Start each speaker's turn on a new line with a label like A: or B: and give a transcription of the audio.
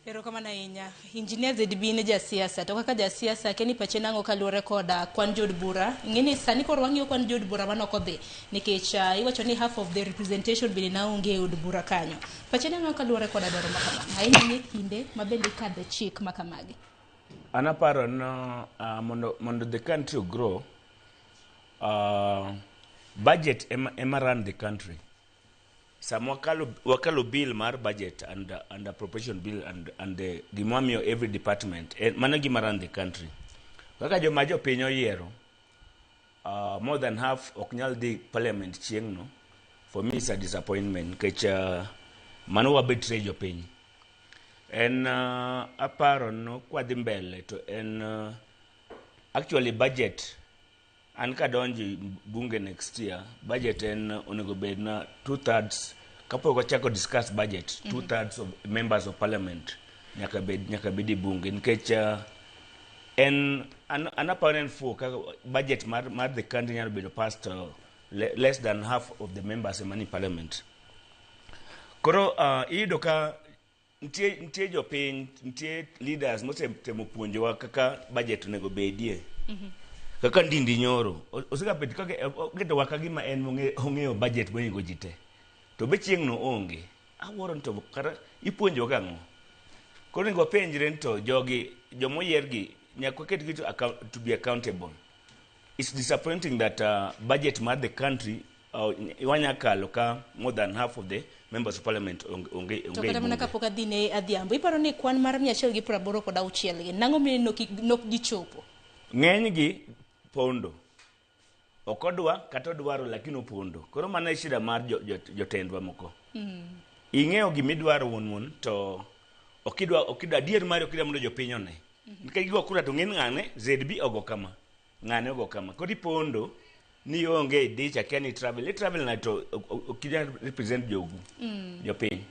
A: Erokamano ahinya. Injinia ZB ne jasiasa, to kaka jasiasa keni pache nango kaluwore koda kwan jod bura. Ing'eni sani koro wang'iyo kwan jod bura manok odhi nikech iwacho ni half of the representation bende naonge e od bura kanyo. Pache nango kaluwore koda dwaro makama. Ahinya ni kinde mabende kadhe chik makamagi.
B: Anaparo no mondo the country grow, budget ema run the country. Some wakalo bill mar budget and appropriation bill and the gimamio every department mano gima run the country. Kaka joma jopiny oyiero, more than half oknyal di parliament chieng' no, for me it's a disappointment nikech mano wabetre jopiny. En aparo no kwadhi mbele to en actually budget an kadonji bunge next year, budget en onego bed na 2/3 kapok wachako discuss budget, 2/3 of members of parliament nyaka bedi bunge nikech en anaparo en fuo budget mar the country nyalo bedo past less than half of the members in parliament. Koro iyudo ka ntie jopiny, ntie leaders mosetemo puonjowa kaka budget onego bedie. Kaka Ndindi Nyoro osika bet kaka geto waka gima en ong'eyo budget moingo jite to be chieng' no onge awuoro to kata ipuonjo kang'o. Koro ngo penjre to jogi jomoyiergi nyaka ketgi to be accountable. It's disappointing that budget mar the country wanyakalo ka more than half of the members of parliament onge
A: to kata mana kapok adhi ne adhiambo iparo ni kwan mar 186 gi nang'o mi nok gichopo
B: ng'eny gi pondo okodwa kata odwaro lakini opondo. Koro mana shida mar jotendwa moko. Ing'eyo gimidwaro won to okidwa adier mari okidwa mondo jopiny one. Nikech gigo kura to ng'en ng'ane ZB ogo kama ng'ane ogo kama. Koro ipondo ni onge dicha keni travel na to okidwa represent jogu jopiny.